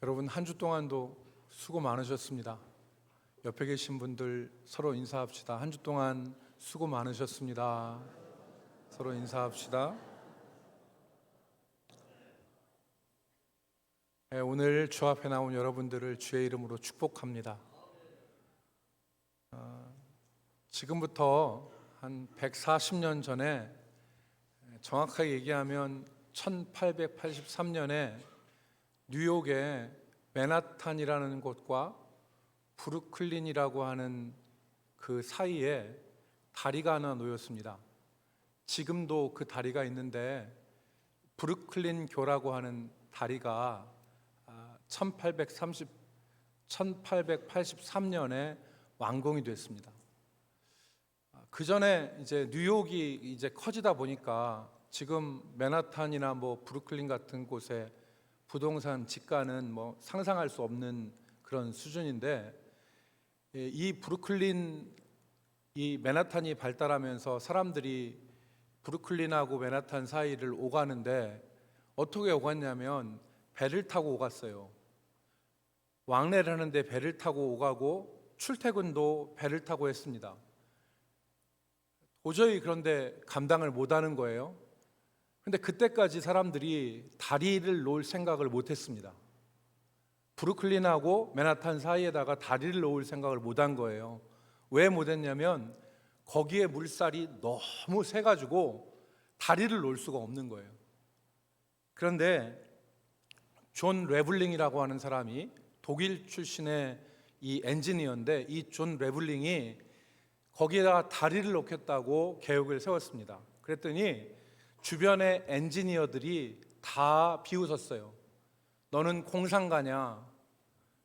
여러분 한 주 동안도 수고 많으셨습니다. 옆에 계신 분들 서로 인사합시다. 한 주 동안 수고 많으셨습니다. 서로 인사합시다. 오늘 주 앞에 나온 여러분들을 주의 이름으로 축복합니다. 지금부터 한 140년 전에, 정확하게 얘기하면 1883년에 뉴욕의 맨하탄이라는 곳과 브루클린이라고 하는 그 사이에 다리가 하나 놓였습니다. 지금도 그 다리가 있는데 브루클린 교라고 하는 다리가 1883년에 완공이 됐습니다. 그 전에 이제 뉴욕이 이제 커지다 보니까 지금 맨하탄이나 뭐 브루클린 같은 곳에 부동산 지가는 뭐 상상할 수 없는 그런 수준인데, 이 브루클린, 이 맨하탄이 발달하면서 사람들이 브루클린하고 맨하탄 사이를 오가는데 어떻게 오갔냐면 배를 타고 오갔어요. 왕래를 하는데 배를 타고 오가고 출퇴근도 배를 타고 했습니다. 도저히 그런데 감당을 못하는 거예요. 근데 그때까지 사람들이 다리를 놓을 생각을 못했습니다. 브루클린하고 맨하탄 사이에다가 다리를 놓을 생각을 못한 거예요. 왜 못했냐면 거기에 물살이 너무 세가지고 다리를 놓을 수가 없는 거예요. 그런데 존 레블링이라고 하는 사람이 독일 출신의 이 엔지니어인데, 이 존 레블링이 거기에다가 다리를 놓겠다고 계획을 세웠습니다. 그랬더니 주변의 엔지니어들이 다 비웃었어요. 너는 공상가냐?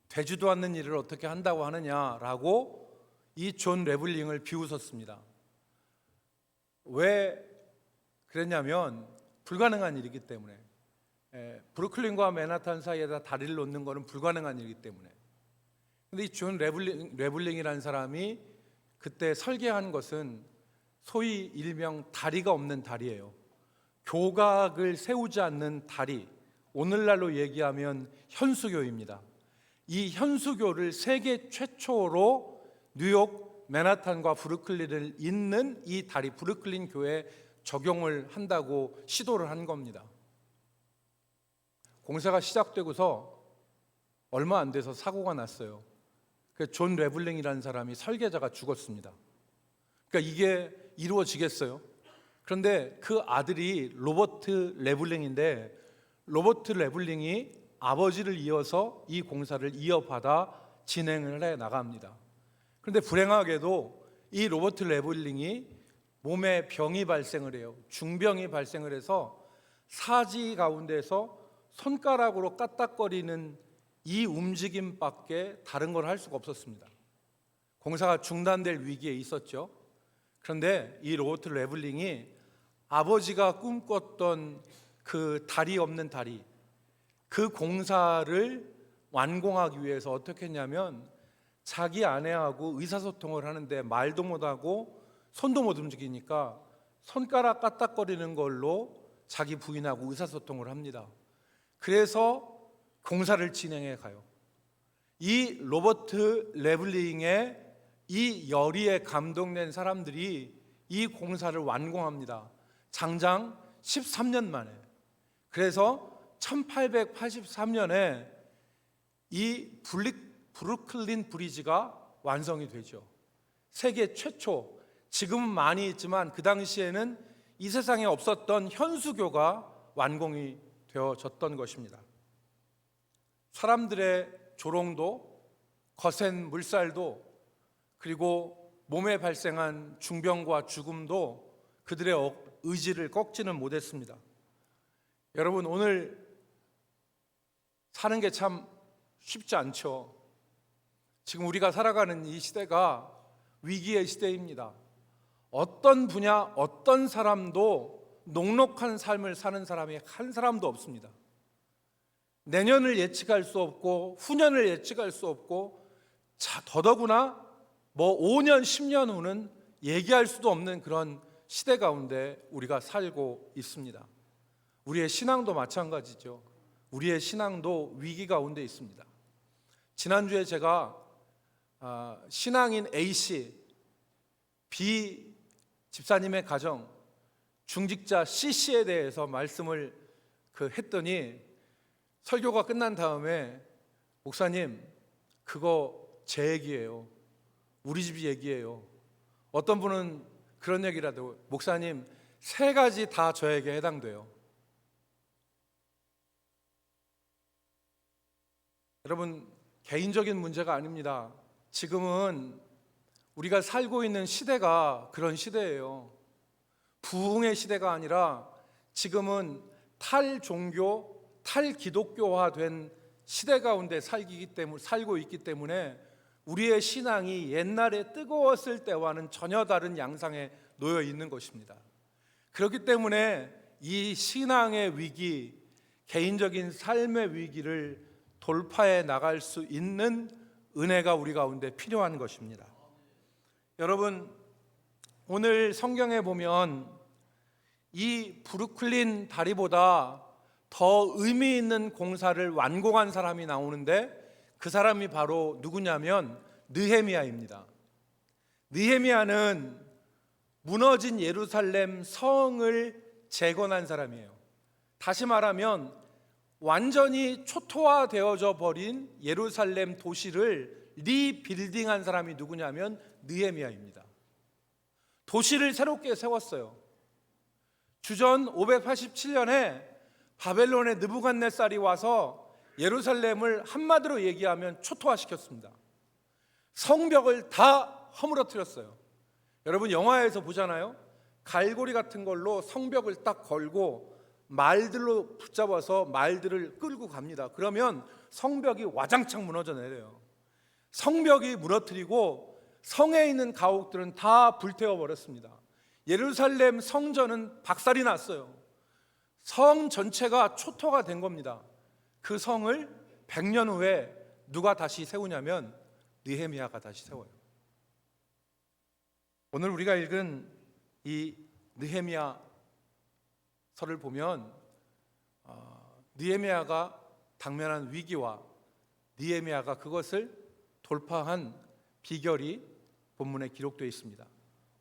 되지도 않는 일을 어떻게 한다고 하느냐라고 이 존 레블링을 비웃었습니다. 왜 그랬냐면 불가능한 일이기 때문에. 브루클린과 맨하탄 사이에다 다리를 놓는 것은 불가능한 일이기 때문에. 근데 이 존 레블링이라는 사람이 그때 설계한 것은 소위 일명 다리가 없는 다리예요. 교각을 세우지 않는 다리, 오늘날로 얘기하면 현수교입니다. 이 현수교를 세계 최초로 뉴욕 맨하탄과 브루클린을 잇는 이 다리, 브루클린 교회에 적용을 한다고 시도를 한 겁니다. 공사가 시작되고서 얼마 안 돼서 사고가 났어요. 존 레블링이라는 사람이, 설계자가 죽었습니다. 그러니까 이게 이루어지겠어요? 그런데 그 아들이 로버트 레블링인데, 로버트 레블링이 아버지를 이어서 이 공사를 이어받아 진행을 해 나갑니다. 그런데 불행하게도 이 로버트 레블링이 몸에 병이 발생을 해요. 중병이 발생을 해서 사지 가운데서 손가락으로 까딱거리는 이 움직임밖에 다른 걸 할 수가 없었습니다. 공사가 중단될 위기에 있었죠. 그런데 이 로버트 레블링이 아버지가 꿈꿨던 그 다리 없는 다리, 그 공사를 완공하기 위해서 어떻게 했냐면 자기 아내하고 의사소통을 하는데 말도 못하고 손도 못 움직이니까 손가락 까딱거리는 걸로 자기 부인하고 의사소통을 합니다. 그래서 공사를 진행해 가요. 이 로버트 레블링의 이 열의에 감동된 사람들이 이 공사를 완공합니다. 장장 13년 만에. 그래서 1883년에 이 브루클린 브리지가 완성이 되죠. 세계 최초, 지금은 많이 있지만 그 당시에는 이 세상에 없었던 현수교가 완공이 되어졌던 것입니다. 사람들의 조롱도, 거센 물살도, 그리고 몸에 발생한 중병과 죽음도 그들의 의지를 꺾지는 못했습니다. 여러분, 오늘 사는 게 참 쉽지 않죠. 지금 우리가 살아가는 이 시대가 위기의 시대입니다. 어떤 분야, 어떤 사람도 녹록한 삶을 사는 사람이 한 사람도 없습니다. 내년을 예측할 수 없고 후년을 예측할 수 없고, 더더구나 뭐 5년, 10년 후는 얘기할 수도 없는 그런 시대 가운데 우리가 살고 있습니다. 우리의 신앙도 마찬가지죠. 우리의 신앙도 위기 가운데 있습니다. 지난주에 제가 신앙인 A씨, B 집사님의 가정, 중직자 C씨에 대해서 말씀을 했더니 설교가 끝난 다음에 목사님, 그거 제 얘기예요. 우리 집 얘기예요. 어떤 분은 그런 얘기라도, 목사님, 3가지 다 저에게 해당돼요. 여러분, 개인적인 문제가 아닙니다. 지금은 우리가 살고 있는 시대가 그런 시대예요. 부흥의 시대가 아니라 지금은 탈종교, 탈기독교화된 시대 가운데 살고 있기 때문에 우리의 신앙이 옛날에 뜨거웠을 때와는 전혀 다른 양상에 놓여 있는 것입니다. 그렇기 때문에 이 신앙의 위기, 개인적인 삶의 위기를 돌파해 나갈 수 있는 은혜가 우리 가운데 필요한 것입니다. 여러분, 오늘 성경에 보면 이 브루클린 다리보다 더 의미 있는 공사를 완공한 사람이 나오는데, 그 사람이 바로 누구냐면 느헤미야입니다. 느헤미야는 무너진 예루살렘 성을 재건한 사람이에요. 다시 말하면 완전히 초토화되어져 버린 예루살렘 도시를 리빌딩한 사람이 누구냐면 느헤미야입니다. 도시를 새롭게 세웠어요. 주전 587년에 바벨론의 느부갓네살이 와서 예루살렘을 한마디로 얘기하면 초토화시켰습니다. 성벽을 다 허물어뜨렸어요. 여러분, 영화에서 보잖아요. 갈고리 같은 걸로 성벽을 딱 걸고 말들로 붙잡아서 말들을 끌고 갑니다. 그러면 성벽이 와장창 무너져 내려요. 성벽이 무너뜨리고 성에 있는 가옥들은 다 불태워 버렸습니다. 예루살렘 성전은 박살이 났어요. 성 전체가 초토가 된 겁니다. 그 성을 100년 후에 누가 다시 세우냐면 느헤미야가 다시 세워요. 오늘 우리가 읽은 이 느헤미야서를 보면 느헤미야가 당면한 위기와 느헤미야가 그것을 돌파한 비결이 본문에 기록되어 있습니다.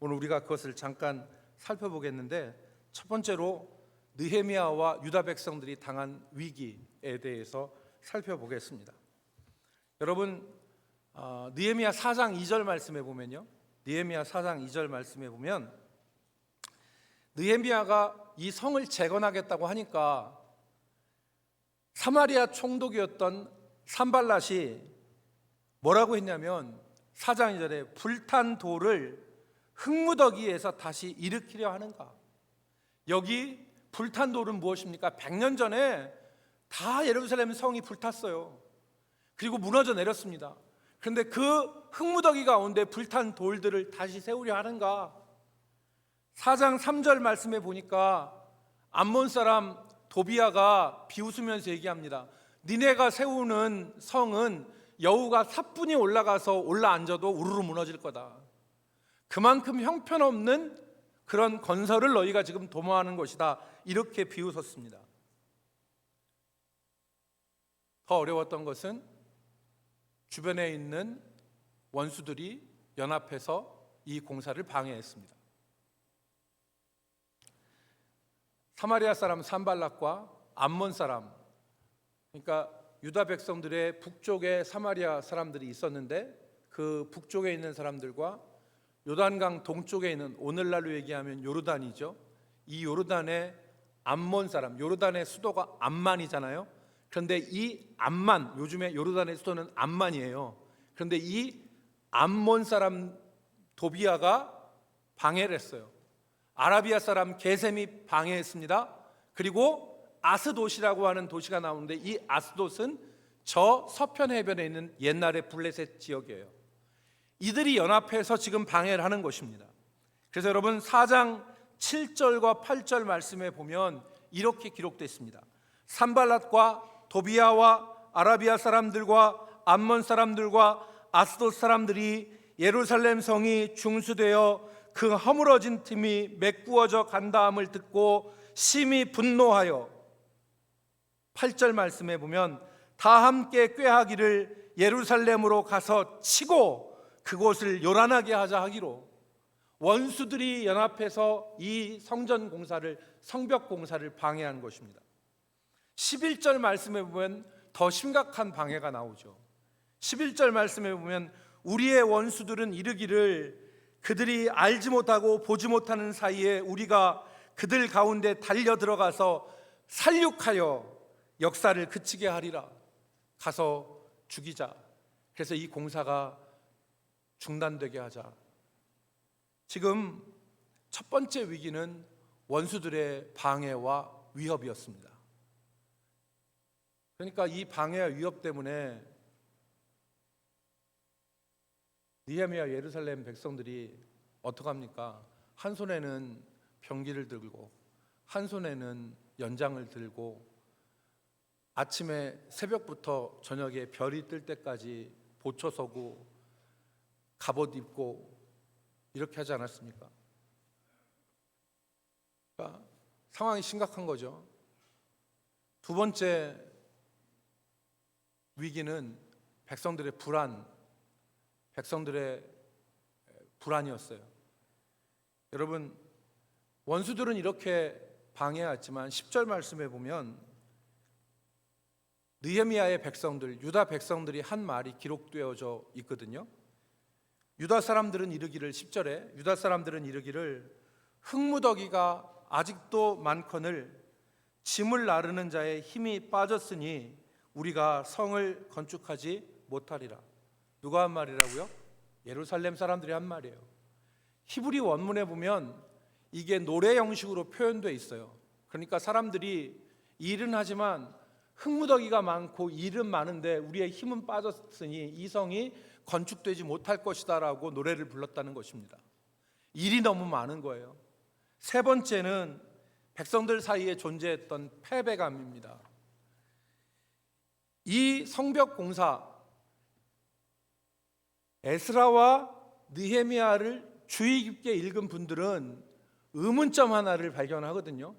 오늘 우리가 그것을 잠깐 살펴보겠는데, 첫 번째로 느헤미야와 유다 백성들이 당한 위기에 대해서 살펴보겠습니다. 여러분, 느헤미야 4장 2절 말씀에 보면요, 느헤미야 4장 2절 말씀에 보면 느헤미야가 이 성을 재건하겠다고 하니까 사마리아 총독이었던 산발랏이 뭐라고 했냐면 4장 2절에 불탄 돌을 흙무더기에서 다시 일으키려 하는가. 여기 불탄 돌은 무엇입니까? 100년 전에 다 예루살렘 성이 불탔어요. 그리고 무너져 내렸습니다. 그런데 그 흙무더기 가운데 불탄 돌들을 다시 세우려 하는가. 4장 3절 말씀에 보니까 암몬 사람 도비야가 비웃으면서 얘기합니다. 니네가 세우는 성은 여우가 사뿐히 올라가서 올라앉아도 우르르 무너질 거다. 그만큼 형편없는 그런 건설을 너희가 지금 도모하는 것이다. 이렇게 비웃었습니다. 더 어려웠던 것은 주변에 있는 원수들이 연합해서 이 공사를 방해했습니다. 사마리아 사람 산발락과 암몬 사람, 그러니까 유다 백성들의 북쪽에 사마리아 사람들이 있었는데, 그 북쪽에 있는 사람들과 요단강 동쪽에 있는, 오늘날로 얘기하면 요르단이죠. 이 요르단의 암몬 사람, 요르단의 수도가 암만이잖아요. 그런데 이 암만, 요즘에 요르단의 수도는 암만이에요. 그런데 이 암몬 사람 도비야가 방해를 했어요. 아라비아 사람 게셈이 방해했습니다. 그리고 아스돗이라고 하는 도시가 나오는데, 이 아스돗은 저 서편 해변에 있는 옛날의 블레셋 지역이에요. 이들이 연합해서 지금 방해를 하는 것입니다. 그래서 여러분 4장 7절과 8절 말씀에 보면 이렇게 기록되어 있습니다. 산발랏과 도비야와 아라비아 사람들과 암몬 사람들과 아스돗 사람들이 예루살렘 성이 중수되어 그 허물어진 틈이 메꾸어져 간다함을 듣고 심히 분노하여 8절 말씀에 보면 다 함께 꾀하기를 예루살렘으로 가서 치고 그곳을 요란하게 하자 하기로, 원수들이 연합해서 이 성전 공사를, 성벽 공사를 방해한 것입니다. 11절 말씀에 보면 더 심각한 방해가 나오죠. 11절 말씀에 보면 우리의 원수들은 이르기를 그들이 알지 못하고 보지 못하는 사이에 우리가 그들 가운데 달려 들어가서 살육하여 역사를 그치게 하리라. 가서 죽이자. 그래서 이 공사가 중단되게 하자. 지금 첫 번째 위기는 원수들의 방해와 위협이었습니다. 그러니까 이 방해와 위협 때문에 느헤미야 예루살렘 백성들이 어떡합니까? 한 손에는 병기를 들고 한 손에는 연장을 들고 아침에 새벽부터 저녁에 별이 뜰 때까지 보초 서고 갑옷 입고 이렇게 하지 않았습니까? 그러니까 상황이 심각한 거죠. 두 번째 위기는 백성들의 불안이었어요. 여러분, 원수들은 이렇게 방해했지만 10절 말씀에 보면 느헤미야의 백성들, 유다 백성들이 한 말이 기록되어져 있거든요. 유다 사람들은 이르기를, 10절에 유다 사람들은 이르기를 흙무더기가 아직도 많거늘 짐을 나르는 자의 힘이 빠졌으니 우리가 성을 건축하지 못하리라. 누가 한 말이라고요? 예루살렘 사람들이 한 말이에요. 히브리 원문에 보면 이게 노래 형식으로 표현되어 있어요. 그러니까 사람들이 일은 하지만 흙무더기가 많고 일은 많은데 우리의 힘은 빠졌으니 이 성이 건축되지 못할 것이다 라고 노래를 불렀다는 것입니다. 일이 너무 많은 거예요. 세 번째는 백성들 사이에 존재했던 패배감입니다. 이 성벽 공사, 에스라와 느헤미야를 주의 깊게 읽은 분들은 의문점 하나를 발견하거든요.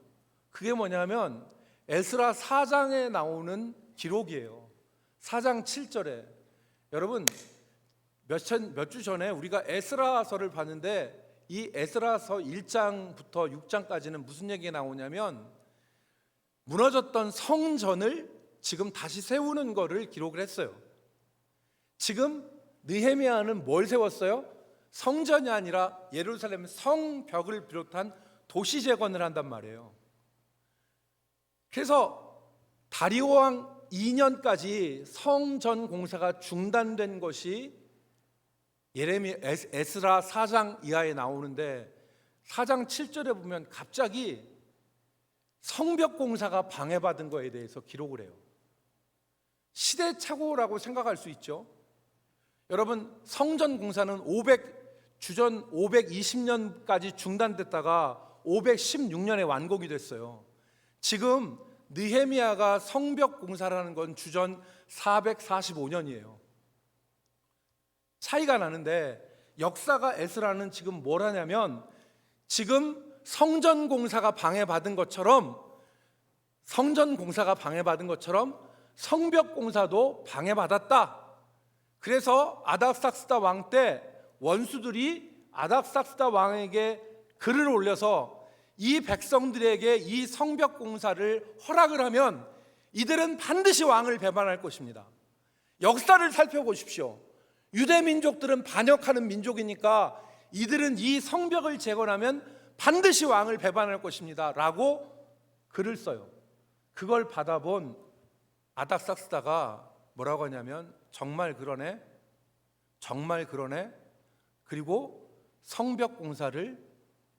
그게 뭐냐면 에스라 4장에 나오는 기록이에요. 4장 7절에. 여러분, 몇 주 전에 우리가 에스라서를 봤는데 이 에스라서 1장부터 6장까지는 무슨 얘기가 나오냐면 무너졌던 성전을 지금 다시 세우는 거를 기록을 했어요. 지금 느헤미야는 뭘 세웠어요? 성전이 아니라 예루살렘 성벽을 비롯한 도시 재건을 한단 말이에요. 그래서 다리오 왕 2년까지 성전 공사가 중단된 것이 에스라 4장 이하에 나오는데 4장 7절에 보면 갑자기 성벽 공사가 방해받은 거에 대해서 기록을 해요. 시대착오라고 생각할 수 있죠. 여러분, 성전 공사는 주전 520년까지 중단됐다가 516년에 완공이 됐어요. 지금 느헤미야가 성벽 공사라는 건 주전 445년이에요. 차이가 나는데 역사가 에스라는 지금 뭘 하냐면 지금 성전 공사가 방해받은 것처럼 성벽 공사도 방해받았다. 그래서 아닥삭스다 왕 때 원수들이 아닥삭스다 왕에게 글을 올려서 이 백성들에게 이 성벽 공사를 허락을 하면 이들은 반드시 왕을 배반할 것입니다. 역사를 살펴보십시오. 유대 민족들은 반역하는 민족이니까 이들은 이 성벽을 재건하면 반드시 왕을 배반할 것입니다 라고 글을 써요. 그걸 받아본 아닥삭스다가 뭐라고 하냐면 정말 그러네. 그리고 성벽 공사를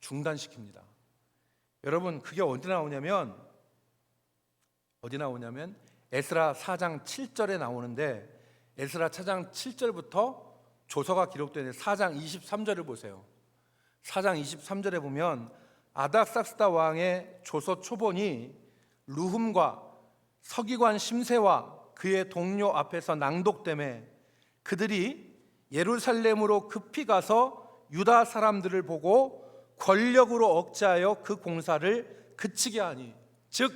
중단시킵니다. 여러분, 그게 어디 나오냐면 에스라 4장 7절에 나오는데 에스라 4장 7절부터 조서가 기록되는 4장 23절을 보세요. 4장 23절에 보면 아닥삭스다 왕의 조서 초본이 루훔과 서기관 심세와 그의 동료 앞에서 낭독되매 그들이 예루살렘으로 급히 가서 유다 사람들을 보고 권력으로 억제하여 그 공사를 그치게 하니, 즉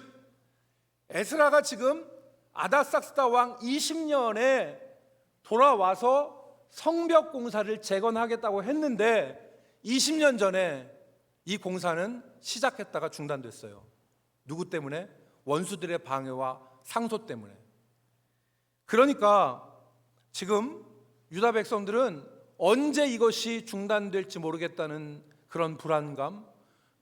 에스라가 지금 아닥사스다 왕 20년에 돌아와서 성벽 공사를 재건하겠다고 했는데 20년 전에 이 공사는 시작했다가 중단됐어요. 누구 때문에? 원수들의 방해와 상소 때문에. 그러니까 지금 유다 백성들은 언제 이것이 중단될지 모르겠다는 그런 불안감,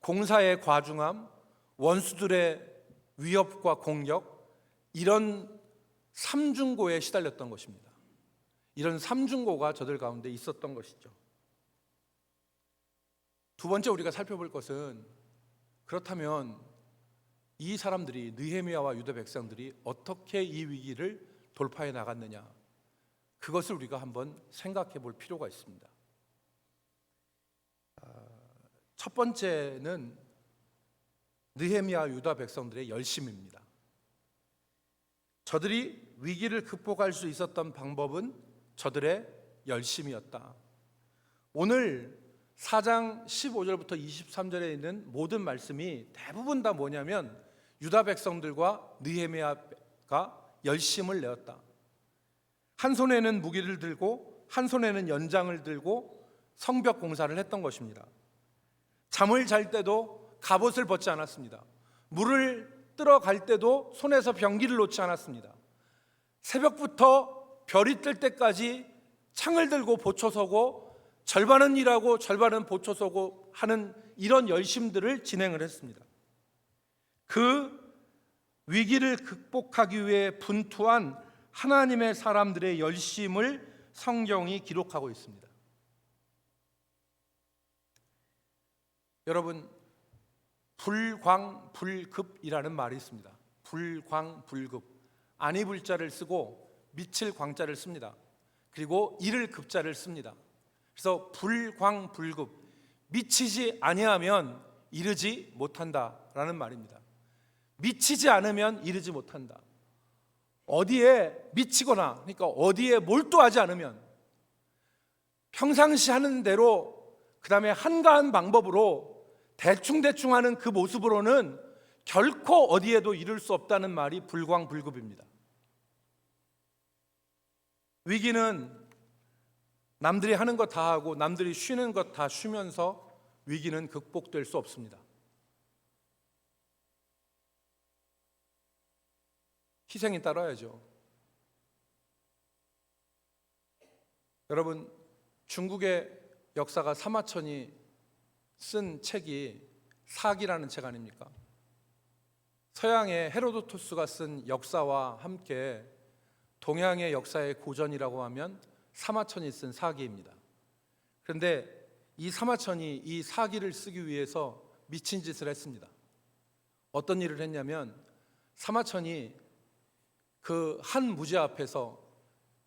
공사의 과중함, 원수들의 위협과 공격, 이런 삼중고에 시달렸던 것입니다. 이런 삼중고가 저들 가운데 있었던 것이죠. 두 번째 우리가 살펴볼 것은, 그렇다면 이 사람들이, 느헤미야와 유다 백성들이 어떻게 이 위기를 돌파해 나갔느냐, 그것을 우리가 한번 생각해 볼 필요가 있습니다. 첫 번째는 느헤미야 유다 백성들의 열심입니다. 저들이 위기를 극복할 수 있었던 방법은 저들의 열심이었다. 오늘 4장 15절부터 23절에 있는 모든 말씀이 대부분 다 뭐냐면 유다 백성들과 느헤미야가 열심을 내었다. 한 손에는 무기를 들고 한 손에는 연장을 들고 성벽 공사를 했던 것입니다. 잠을 잘 때도 갑옷을 벗지 않았습니다. 물을 뜨러 갈 때도 손에서 병기를 놓지 않았습니다. 새벽부터 별이 뜰 때까지 창을 들고 보초 서고, 절반은 일하고 절반은 보초 서고 하는 이런 열심들을 진행을 했습니다. 그 위기를 극복하기 위해 분투한 하나님의 사람들의 열심을 성경이 기록하고 있습니다. 여러분, 불광불급이라는 말이 있습니다. 불광불급, 아니 불자를 쓰고 미칠 광자를 씁니다. 그리고 이를 급자를 씁니다. 그래서 불광불급, 미치지 아니하면 이르지 못한다라는 말입니다. 미치지 않으면 이르지 못한다. 어디에 미치거나, 그러니까 어디에 몰두하지 않으면, 평상시 하는 대로, 그 다음에 한가한 방법으로 대충대충 하는 그 모습으로는 결코 어디에도 이룰 수 없다는 말이 불광불급입니다. 위기는 남들이 하는 것 다 하고 남들이 쉬는 것 다 쉬면서 위기는 극복될 수 없습니다. 희생이 따라야죠. 여러분, 중국의 역사가 사마천이 쓴 책이 사기라는 책 아닙니까? 서양의 헤로도토스가 쓴 역사와 함께 동양의 역사의 고전이라고 하면 사마천이 쓴 사기입니다. 그런데 이 사마천이 이 사기를 쓰기 위해서 미친 짓을 했습니다. 어떤 일을 했냐면, 사마천이 그 한 무제 앞에서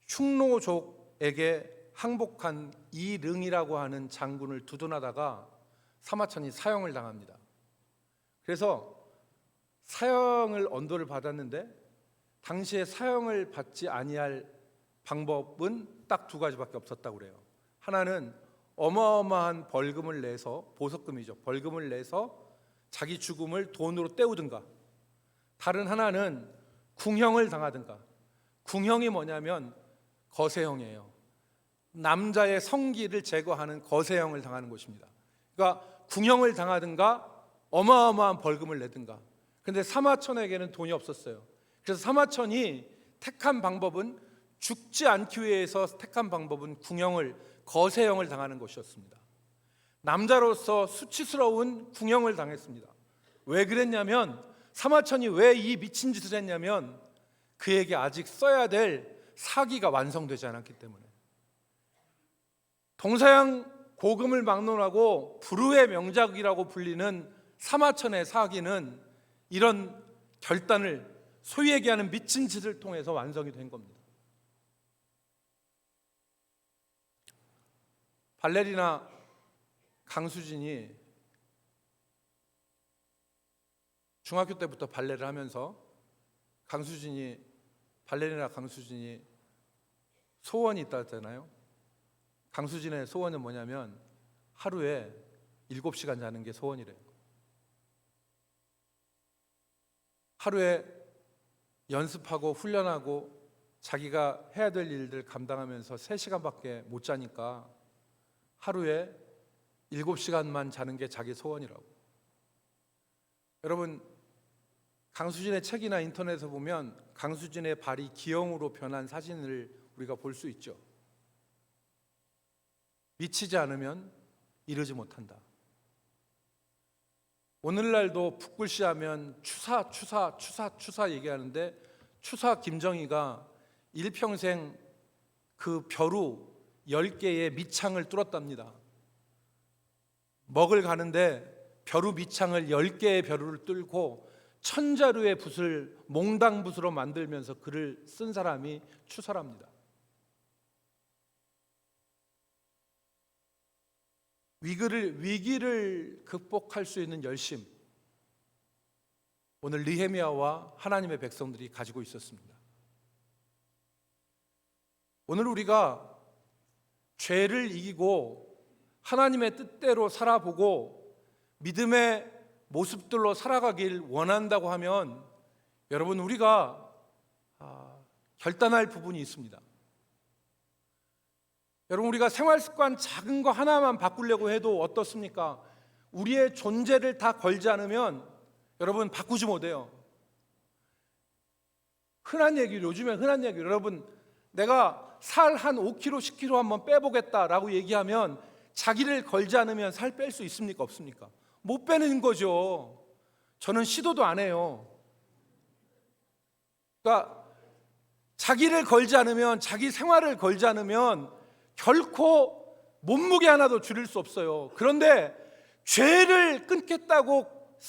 흉노족에게 항복한 이릉이라고 하는 장군을 두둔하다가 사마천이 사형을 당합니다. 그래서 사형을 언도를 받았는데, 당시에 사형을 받지 아니할 방법은 딱 두 가지밖에 없었다고 그래요. 하나는 어마어마한 벌금을 내서, 보석금이죠, 벌금을 내서 자기 죽음을 돈으로 때우든가, 다른 하나는 궁형을 당하든가. 궁형이 뭐냐면 거세형이에요. 남자의 성기를 제거하는 거세형을 당하는 것입니다. 그러니까 궁형을 당하든가 어마어마한 벌금을 내든가. 그런데 사마천에게는 돈이 없었어요. 그래서 사마천이 택한 방법은, 죽지 않기 위해서 택한 방법은 궁형을, 거세형을 당하는 것이었습니다. 남자로서 수치스러운 궁형을 당했습니다. 왜 그랬냐면, 사마천이 왜 이 미친 짓을 했냐면, 그에게 아직 써야 될 사기가 완성되지 않았기 때문에. 동서양 고금을 막론하고 불후의 명작이라고 불리는 사마천의 사기는 이런 결단을, 소위 얘기하는 미친 짓을 통해서 완성이 된 겁니다. 발레리나 강수진이 중학교 때부터 발레를 하면서 발레리나 강수진이 소원이 있다잖아요. 강수진의 소원은 뭐냐면 하루에 7시간 자는 게 소원이래요. 하루에 연습하고 훈련하고 자기가 해야 될 일들 감당하면서 3시간밖에 못 자니까 하루에 7시간만 자는 게 자기 소원이라고. 여러분, 강수진의 책이나 인터넷에서 보면 강수진의 발이 기형으로 변한 사진을 우리가 볼 수 있죠. 미치지 않으면 이르지 못한다. 오늘날도 붓글씨하면 추사 얘기하는데, 추사 김정희가 일평생 그 벼루 10개의 밑창을 뚫었답니다. 먹을 가는데 벼루 밑창을 10개의 벼루를 뚫고 천자루의 붓을 몽당붓으로 만들면서 글을 쓴 사람이 추사랍니다. 위기를 극복할 수 있는 열심, 오늘 느헤미야와 하나님의 백성들이 가지고 있었습니다. 오늘 우리가 죄를 이기고 하나님의 뜻대로 살아보고 믿음의 모습들로 살아가길 원한다고 하면, 여러분, 우리가 결단할 부분이 있습니다. 여러분, 우리가 생활 습관 작은 거 하나만 바꾸려고 해도 어떻습니까? 우리의 존재를 다 걸지 않으면 여러분 바꾸지 못해요. 요즘에 흔한 얘기, 여러분, 내가 살 한 5kg, 10kg 한번 빼보겠다라고 얘기하면 자기를 걸지 않으면 살 뺄 수 있습니까? 없습니까? 못 빼는 거죠. 저는 시도도 안 해요. 그러니까 자기를 걸지 않으면, 자기 생활을 걸지 않으면 결코 몸무게 하나도 줄일 수 없어요. 그런데 죄를 끊겠다고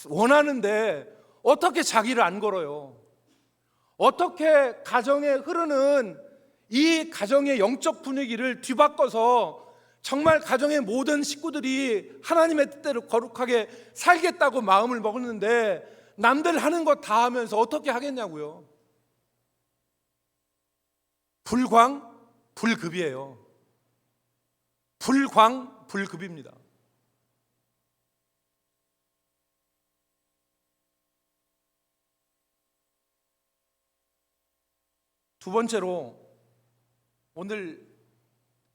원하는데 어떻게 자기를 안 걸어요? 어떻게 가정에 흐르는 이 가정의 영적 분위기를 뒤바꿔서 정말 가정의 모든 식구들이 하나님의 뜻대로 거룩하게 살겠다고 마음을 먹었는데 남들 하는 거 다 하면서 어떻게 하겠냐고요. 불광불급이에요. 불광불급입니다. 두 번째로, 오늘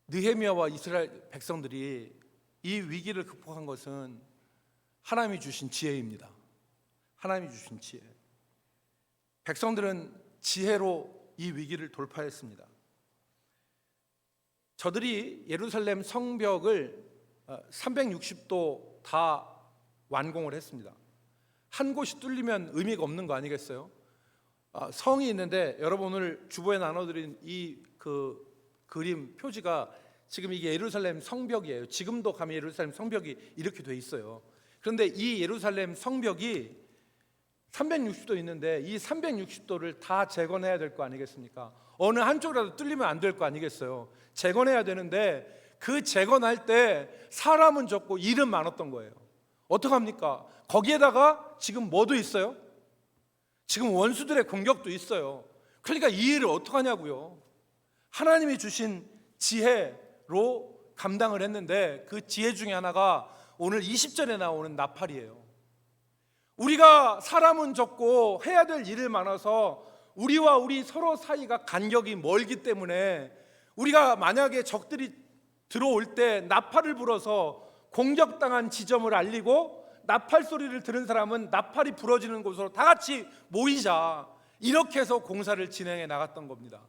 느헤미야와 이스라엘 백성들이 이 위기를 극복한 것은 하나님이 주신 지혜입니다. 하나님이 주신 지혜. 백성들은 지혜로 이 위기를 돌파했습니다. 저들이 예루살렘 성벽을 360도 다 완공을 했습니다. 한 곳이 뚫리면 의미가 없는 거 아니겠어요? 성이 있는데, 여러분 오늘 주보에 나눠드린 이 그림 표지가 지금 이게 예루살렘 성벽이에요. 지금도 가면 예루살렘 성벽이 이렇게 돼 있어요. 그런데 이 예루살렘 성벽이 360도 있는데 이 360도를 다 재건해야 될 거 아니겠습니까? 어느 한쪽이라도 뚫리면 안 될 거 아니겠어요? 재건해야 되는데 그 재건할 때 사람은 적고 일은 많았던 거예요. 어떡합니까? 거기에다가 지금 뭐도 있어요? 지금 원수들의 공격도 있어요. 그러니까 이 일을 어떡하냐고요. 하나님이 주신 지혜로 감당을 했는데 그 지혜 중에 하나가 오늘 20절에 나오는 나팔이에요. 우리가 사람은 적고 해야 될 일을 많아서 우리와 우리 서로 사이가 간격이 멀기 때문에 우리가 만약에 적들이 들어올 때 나팔을 불어서 공격당한 지점을 알리고, 나팔 소리를 들은 사람은 나팔이 부러지는 곳으로 다 같이 모이자, 이렇게 해서 공사를 진행해 나갔던 겁니다.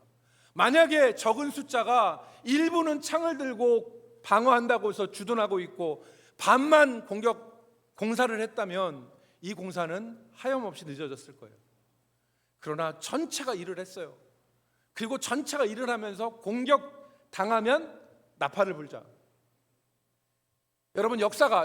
만약에 적은 숫자가 일부는 창을 들고 방어한다고 해서 주둔하고 있고 반만 공사를 했다면 이 공사는 하염없이 늦어졌을 거예요. 그러나 전체가 일을 했어요. 그리고 전체가 일을 하면서 공격당하면 나팔을 불자. 여러분,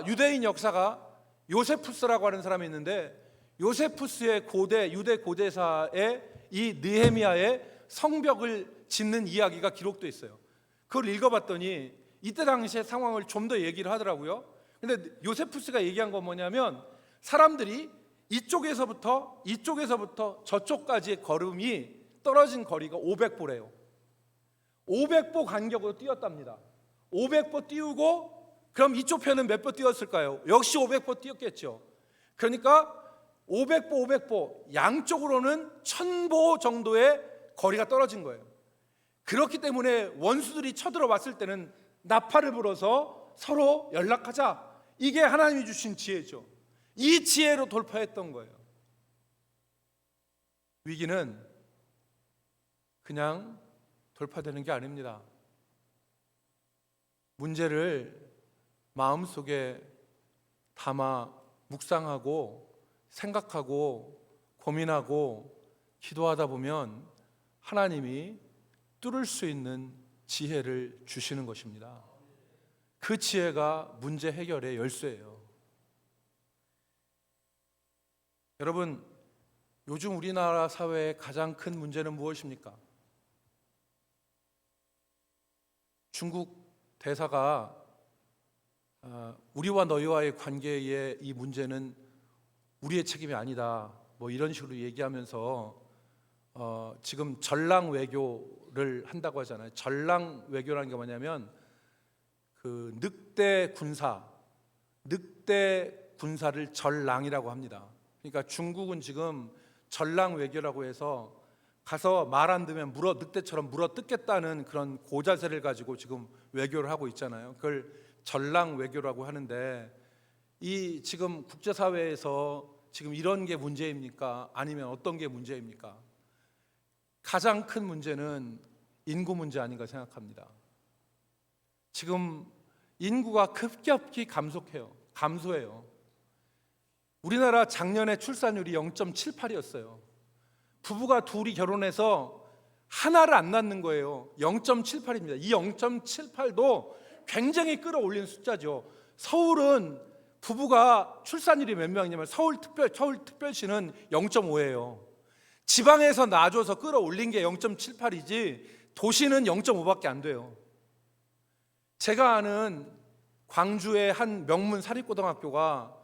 유대인 역사가 요세푸스라고 하는 사람이 있는데, 요세푸스의 유대 고대사에 이 느헤미야의 성벽을 짓는 이야기가 기록되어 있어요. 그걸 읽어봤더니 이때 당시의 상황을 좀 더 얘기를 하더라고요. 근데 요세푸스가 얘기한 건 뭐냐면, 사람들이 이쪽에서부터 저쪽까지의 걸음이 떨어진 거리가 500보래요. 500보 간격으로 뛰었답니다. 500보 띄우고, 그럼 이쪽 편은 몇 보 뛰었을까요? 역시 500보 뛰었겠죠. 그러니까 500보, 500보, 양쪽으로는 1000보 정도의 거리가 떨어진 거예요. 그렇기 때문에 원수들이 쳐들어왔을 때는 나팔을 불어서 서로 연락하자. 이게 하나님이 주신 지혜죠. 이 지혜로 돌파했던 거예요. 위기는 그냥 돌파되는 게 아닙니다. 문제를 마음속에 담아 묵상하고 생각하고 고민하고 기도하다 보면 하나님이 뚫을 수 있는 지혜를 주시는 것입니다. 그 지혜가 문제 해결의 열쇠예요. 여러분, 요즘 우리나라 사회의 가장 큰 문제는 무엇입니까? 중국 대사가 우리와 너희와의 관계의 이 문제는 우리의 책임이 아니다, 뭐 이런 식으로 얘기하면서 지금 전랑 외교를 한다고 하잖아요. 전랑 외교라는 게 뭐냐면 그 늑대 군사를 전랑이라고 합니다. 그러니까 중국은 지금 전랑 외교라고 해서 가서 말 안 듣면 늑대처럼 물어 뜯겠다는 그런 고자세를 가지고 지금 외교를 하고 있잖아요. 그걸 전랑 외교라고 하는데, 이 지금 국제사회에서 지금 이런 게 문제입니까? 아니면 어떤 게 문제입니까? 가장 큰 문제는 인구 문제 아닌가 생각합니다. 지금 인구가 급격히 감소해요. 우리나라 작년에 출산율이 0.78이었어요. 부부가 둘이 결혼해서 하나를 안 낳는 거예요. 0.78입니다. 이 0.78도 굉장히 끌어올린 숫자죠. 서울은 부부가 출산율이 몇 명이냐면 서울특별시는 0.5예요. 지방에서 낳아줘서 끌어올린 게 0.78이지 도시는 0.5밖에 안 돼요. 제가 아는 광주의 한 명문 사립고등학교가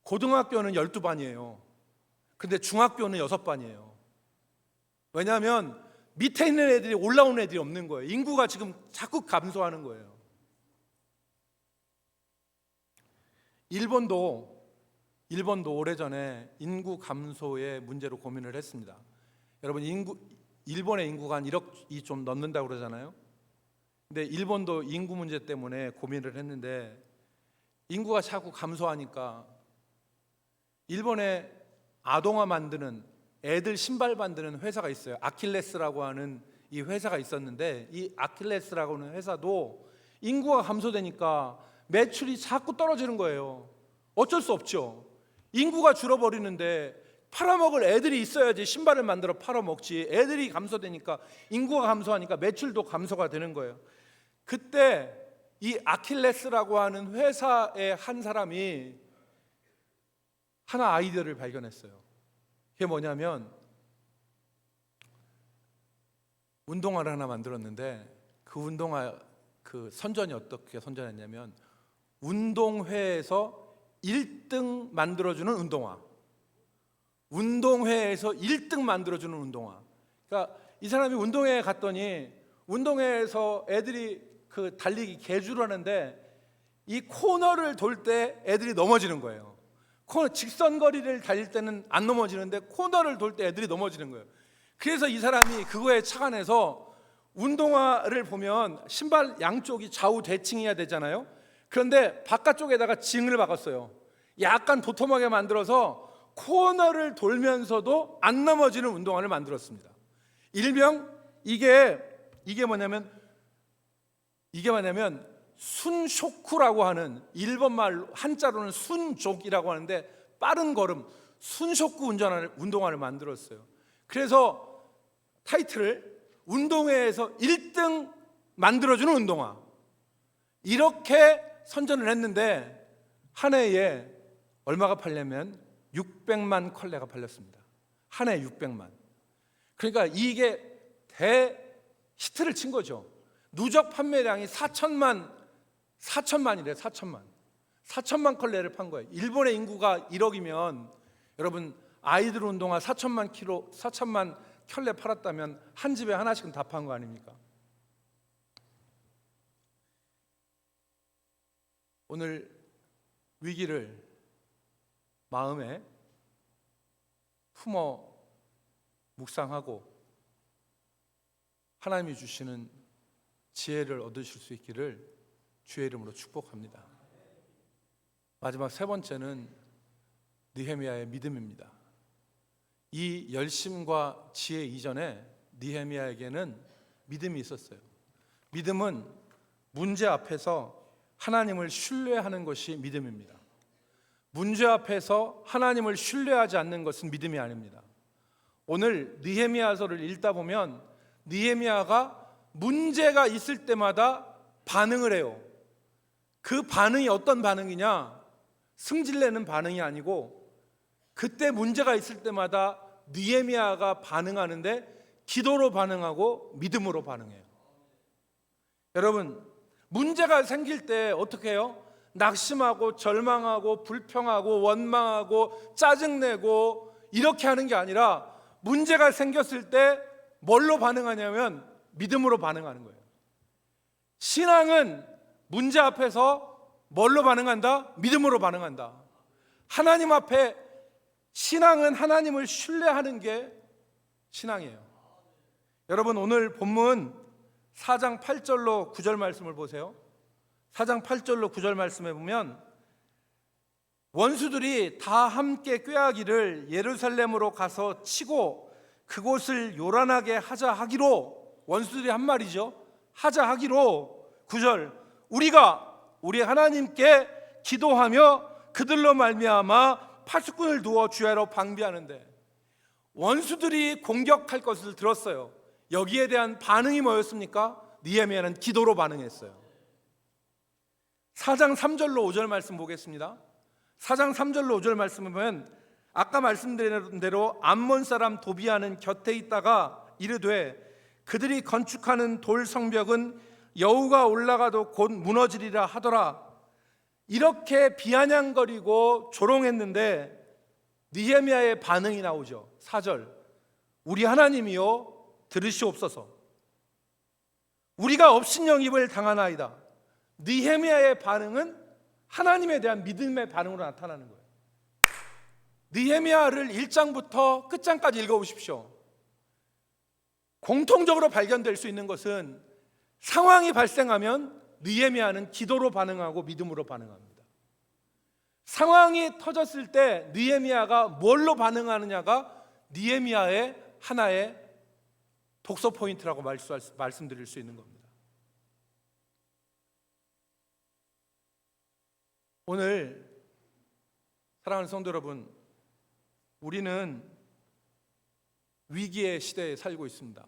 고등학교는 12반이에요. 근데 중학교는 6반이에요. 왜냐하면 밑에 있는 애들이 올라오는 애들이 없는 거예요. 인구가 지금 자꾸 감소하는 거예요. 일본도 오래전에 인구 감소의 문제로 고민을 했습니다. 여러분, 일본의 인구가 한 1억이 좀 넘는다고 그러잖아요. 근데 일본도 인구 문제 때문에 고민을 했는데, 인구가 자꾸 감소하니까 일본에 아동화 만드는, 애들 신발 만드는 회사가 있어요. 아킬레스라고 하는 이 회사가 있었는데, 이 아킬레스라고 하는 회사도 인구가 감소되니까 매출이 자꾸 떨어지는 거예요. 어쩔 수 없죠. 인구가 줄어버리는데 팔아먹을 애들이 있어야지 신발을 만들어 팔아먹지. 애들이 감소되니까, 인구가 감소하니까 매출도 감소가 되는 거예요. 그때 이 아킬레스라고 하는 회사의 한 사람이 하나 아이디어를 발견했어요. 그게 뭐냐면, 운동화를 하나 만들었는데, 그 운동화 그 선전이 어떻게 선전했냐면, 운동회에서 1등 만들어주는 운동화, 운동회에서 1등 만들어주는 운동화. 그러니까 이 사람이 운동회에 갔더니 운동회에서 애들이 그 달리기 계주를 하는데, 이 코너를 돌 때 애들이 넘어지는 거예요. 직선거리를 달릴 때는 안 넘어지는데 코너를 돌 때 애들이 넘어지는 거예요. 그래서 이 사람이 그거에 착안해서, 운동화를 보면 신발 양쪽이 좌우 대칭해야 되잖아요. 그런데 바깥쪽에다가 징을 박았어요. 약간 도톰하게 만들어서 코너를 돌면서도 안 넘어지는 운동화를 만들었습니다. 일명 이게 뭐냐면 순쇼쿠라고 하는, 일본말 한자로는 순족이라고 하는데 빠른 걸음, 순쇼쿠 운동화를 만들었어요. 그래서 타이틀을 운동회에서 1등 만들어주는 운동화, 이렇게 선전을 했는데, 한 해에 얼마가 팔려면 600만 컬레가 팔렸습니다. 한 해에 600만. 그러니까 이게 대히트를 친 거죠. 누적 판매량이 4천만이래요. 4천만 컬레를 판 거예요. 일본의 인구가 1억이면 여러분, 아이들 운동화 4천만 켤레 팔았다면 한 집에 하나씩은 다 판 거 아닙니까? 오늘 위기를 마음에 품어 묵상하고 하나님이 주시는 지혜를 얻으실 수 있기를 주의 이름으로 축복합니다. 마지막 세 번째는 느헤미야의 믿음입니다. 이 열심과 지혜 이전에 느헤미야에게는 믿음이 있었어요. 믿음은 문제 앞에서 하나님을 신뢰하는 것이 믿음입니다. 문제 앞에서 하나님을 신뢰하지 않는 것은 믿음이 아닙니다. 오늘 느헤미야서를 읽다 보면 느헤미야가 문제가 있을 때마다 반응을 해요. 그 반응이 어떤 반응이냐? 승질내는 반응이 아니고 그때 문제가 있을 때마다 느헤미야가 반응하는데 기도로 반응하고 믿음으로 반응해요. 여러분, 문제가 생길 때 어떻게 해요? 낙심하고 절망하고 불평하고 원망하고 짜증내고 이렇게 하는 게 아니라 문제가 생겼을 때 뭘로 반응하냐면 믿음으로 반응하는 거예요. 신앙은 문제 앞에서 뭘로 반응한다? 믿음으로 반응한다. 하나님 앞에 신앙은 하나님을 신뢰하는 게 신앙이에요. 여러분, 오늘 본문 4장 8절로 9절 말씀을 보세요. 4장 8절로 9절 말씀에 보면 원수들이 다 함께 꾀하기를 예루살렘으로 가서 치고 그곳을 요란하게 하자 하기로, 원수들이 한 말이죠. 하자 하기로 9절 우리가 우리 하나님께 기도하며 그들로 말미암아 파수꾼을 두어 주야로 방비하는데, 원수들이 공격할 것을 들었어요. 여기에 대한 반응이 뭐였습니까? 느헤미야는 기도로 반응했어요. 4장 3절로 5절 말씀 보겠습니다. 4장 3절로 5절 말씀을 보면 아까 말씀드린 대로 암몬 사람 도비아는 곁에 있다가 이르되 그들이 건축하는 돌 성벽은 여우가 올라가도 곧 무너지리라 하더라. 이렇게 비아냥거리고 조롱했는데 느헤미야의 반응이 나오죠. 4절 우리 하나님이요 들으시옵소서. 우리가 업신여김을 당하나이다. 느헤미야의 반응은 하나님에 대한 믿음의 반응으로 나타나는 거예요. 느헤미야를 1장부터 끝장까지 읽어보십시오. 공통적으로 발견될 수 있는 것은 상황이 발생하면 느헤미야는 기도로 반응하고 믿음으로 반응합니다. 상황이 터졌을 때 느헤미야가 뭘로 반응하느냐가 느헤미야의 하나의 독서 포인트라고 말씀드릴 수 있는 겁니다. 오늘 사랑하는 성도 여러분, 우리는 위기의 시대에 살고 있습니다.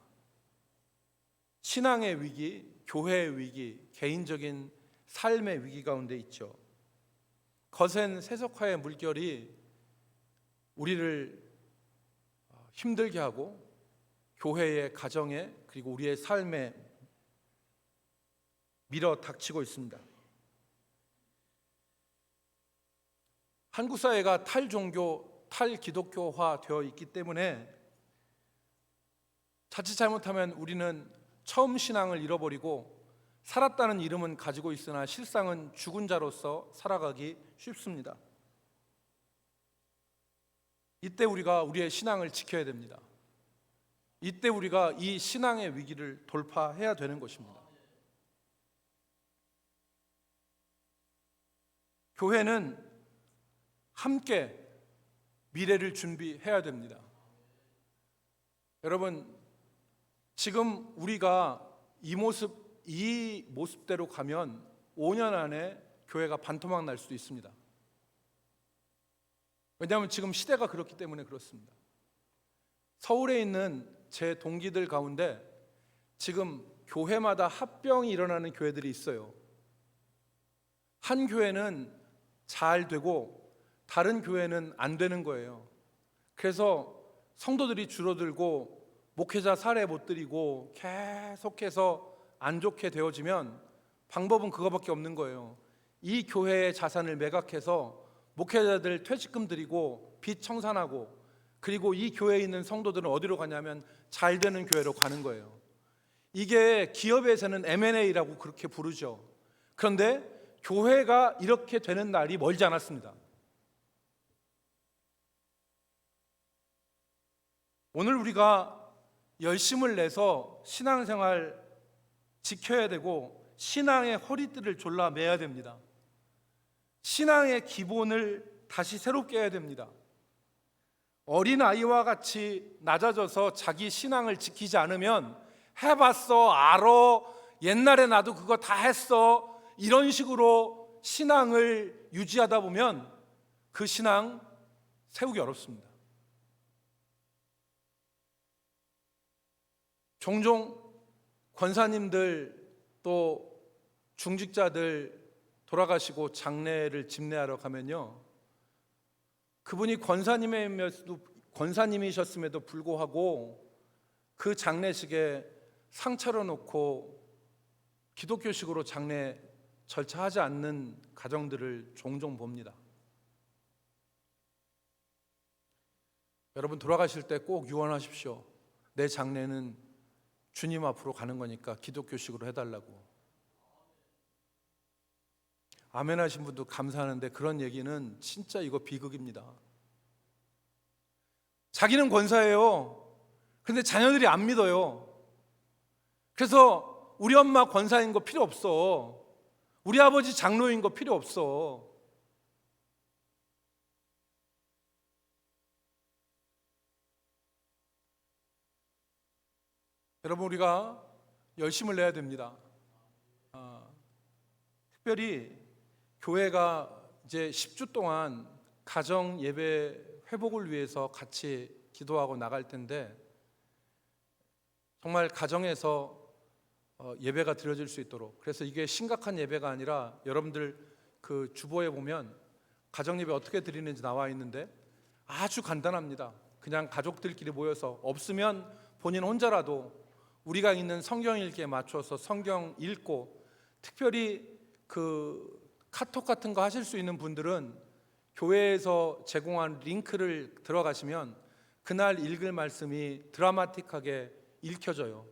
신앙의 위기, 교회의 위기, 개인적인 삶의 위기 가운데 있죠. 거센 세속화의 물결이 우리를 힘들게 하고 교회의 가정에 그리고 우리의 삶에 밀어 닥치고 있습니다. 한국 사회가 탈종교, 탈기독교화 되어 있기 때문에 자칫 잘못하면 우리는 처음 신앙을 잃어버리고 살았다는 이름은 가지고 있으나 실상은 죽은 자로서 살아가기 쉽습니다. 이때 우리가 우리의 신앙을 지켜야 됩니다. 이때 우리가 이 신앙의 위기를 돌파해야 되는 것입니다. 교회는 함께 미래를 준비해야 됩니다. 여러분, 지금 우리가 이 모습대로 가면 5년 안에 교회가 반토막 날 수도 있습니다. 왜냐하면 지금 시대가 그렇기 때문에 그렇습니다. 서울에 있는 제 동기들 가운데 지금 교회마다 합병이 일어나는 교회들이 있어요. 한 교회는 잘 되고 다른 교회는 안 되는 거예요. 그래서 성도들이 줄어들고 목회자 사례 못 드리고 계속해서 안 좋게 되어지면 방법은 그거밖에 없는 거예요. 이 교회의 자산을 매각해서 목회자들 퇴직금 드리고 빚 청산하고, 그리고 이 교회에 있는 성도들은 어디로 가냐면 잘 되는 교회로 가는 거예요. 이게 기업에서는 M&A라고 그렇게 부르죠. 그런데 교회가 이렇게 되는 날이 멀지 않았습니다. 오늘 우리가 열심을 내서 신앙생활 지켜야 되고 신앙의 허리띠를 졸라매야 됩니다. 신앙의 기본을 다시 새롭게 해야 됩니다. 어린아이와 같이 낮아져서 자기 신앙을 지키지 않으면 해봤어, 알아, 옛날에 나도 그거 다 했어, 이런 식으로 신앙을 유지하다 보면 그 신앙 세우기 어렵습니다. 종종 권사님들 또 중직자들 돌아가시고 장례를 집례하러 가면요, 그분이 권사님이셨음에도 불구하고 그 장례식에 상 차려놓고 기독교식으로 장례 절차하지 않는 가정들을 종종 봅니다. 여러분, 돌아가실 때 꼭 유언하십시오. 내 장례는 주님 앞으로 가는 거니까 기독교식으로 해달라고. 아멘 하신 분도 감사하는데 그런 얘기는 진짜 이거 비극입니다. 자기는 권사예요. 근데 자녀들이 안 믿어요. 그래서 우리 엄마 권사인 거 필요 없어, 우리 아버지 장로인 거 필요 없어. 여러분, 우리가 열심을 내야 됩니다. 특별히 교회가 이제 10주 동안 가정 예배 회복을 위해서 같이 기도하고 나갈 텐데, 정말 가정에서 예배가 드려질 수 있도록, 그래서 이게 심각한 예배가 아니라 여러분들 그 주보에 보면 가정 예배 어떻게 드리는지 나와 있는데 아주 간단합니다. 그냥 가족들끼리 모여서, 없으면 본인 혼자라도 우리가 있는 성경 읽기에 맞춰서 성경 읽고, 특별히 그 카톡 같은 거 하실 수 있는 분들은 교회에서 제공한 링크를 들어가시면 그날 읽을 말씀이 드라마틱하게 읽혀져요.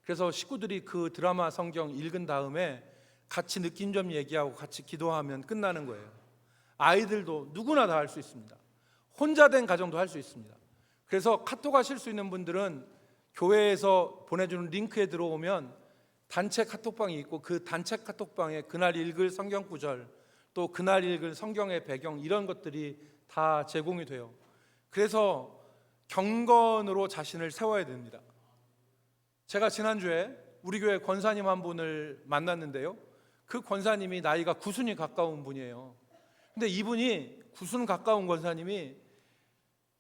그래서 식구들이 그 드라마 성경 읽은 다음에 같이 느낀 점 얘기하고 같이 기도하면 끝나는 거예요. 아이들도 누구나 다 할 수 있습니다. 혼자 된 가정도 할 수 있습니다. 그래서 카톡 하실 수 있는 분들은 교회에서 보내주는 링크에 들어오면 단체 카톡방이 있고, 그 단체 카톡방에 그날 읽을 성경 구절, 또 그날 읽을 성경의 배경, 이런 것들이 다 제공이 돼요. 그래서 경건으로 자신을 세워야 됩니다. 제가 지난주에 우리 교회 권사님 한 분을 만났는데요, 그 권사님이 나이가 90이 가까운 분이에요. 근데 이분이 90 가까운 권사님이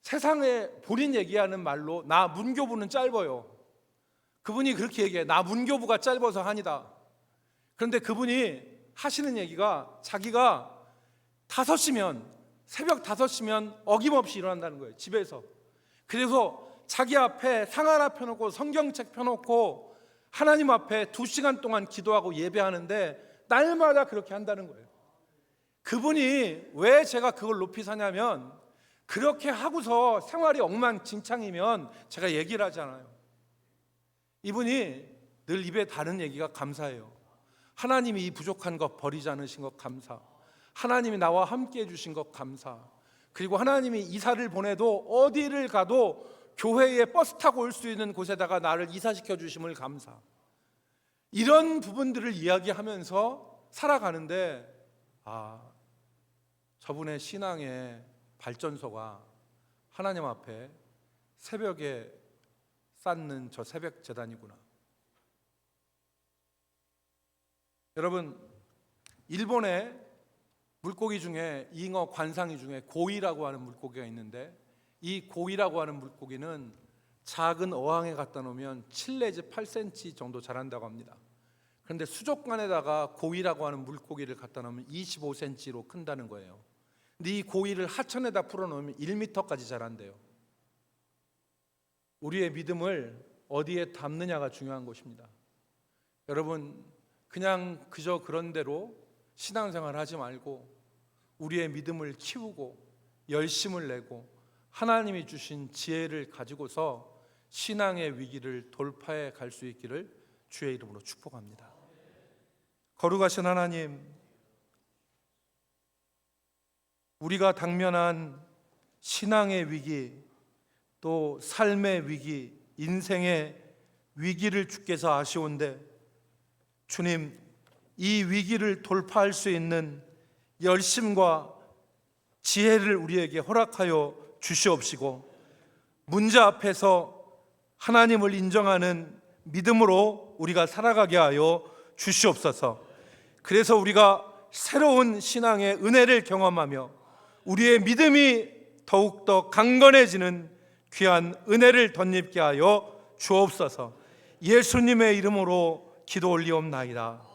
세상에 본인 얘기하는 말로 나 문교부는 짧아요. 그분이 그렇게 얘기해. 나 문교부가 짧아서 한이다. 그런데 그분이 하시는 얘기가 자기가 5시면, 새벽 5시면 어김없이 일어난다는 거예요, 집에서. 그래서 자기 앞에 상 하나 펴놓고 성경책 펴놓고 하나님 앞에 2시간 동안 기도하고 예배하는데 날마다 그렇게 한다는 거예요. 그분이 왜 제가 그걸 높이 사냐면, 그렇게 하고서 생활이 엉망진창이면 제가 얘기를 하잖아요. 이분이 늘 입에 다른 얘기가 감사해요. 하나님이 이 부족한 것 버리지 않으신 것 감사, 하나님이 나와 함께 해주신 것 감사, 그리고 하나님이 이사를 보내도 어디를 가도 교회에 버스 타고 올 수 있는 곳에다가 나를 이사시켜 주심을 감사. 이런 부분들을 이야기하면서 살아가는데, 저분의 신앙의 발전소가 하나님 앞에 새벽에 쌓는 저 새벽 제단이구나. 여러분, 일본의 물고기 중에, 잉어 관상이 중에 고이라고 하는 물고기가 있는데, 이 고이라고 하는 물고기는 작은 어항에 갖다 놓으면 7 내지 8cm 정도 자란다고 합니다. 그런데 수족관에다가 고이라고 하는 물고기를 갖다 놓으면 25cm로 큰다는 거예요. 근데 이 고이를 하천에다 풀어놓으면 1m까지 자란대요. 우리의 믿음을 어디에 담느냐가 중요한 것입니다. 여러분, 그냥 그저 그런 대로 신앙생활 하지 말고 우리의 믿음을 키우고 열심을 내고 하나님이 주신 지혜를 가지고서 신앙의 위기를 돌파해 갈 수 있기를 주의 이름으로 축복합니다. 거룩하신 하나님, 우리가 당면한 신앙의 위기, 또 삶의 위기, 인생의 위기를 주께서 아시온데 주님, 이 위기를 돌파할 수 있는 열심과 지혜를 우리에게 허락하여 주시옵시고 문제 앞에서 하나님을 인정하는 믿음으로 우리가 살아가게 하여 주시옵소서. 그래서 우리가 새로운 신앙의 은혜를 경험하며 우리의 믿음이 더욱더 강건해지는 귀한 은혜를 덧입게 하여 주옵소서. 예수님의 이름으로 기도 올리옵나이다.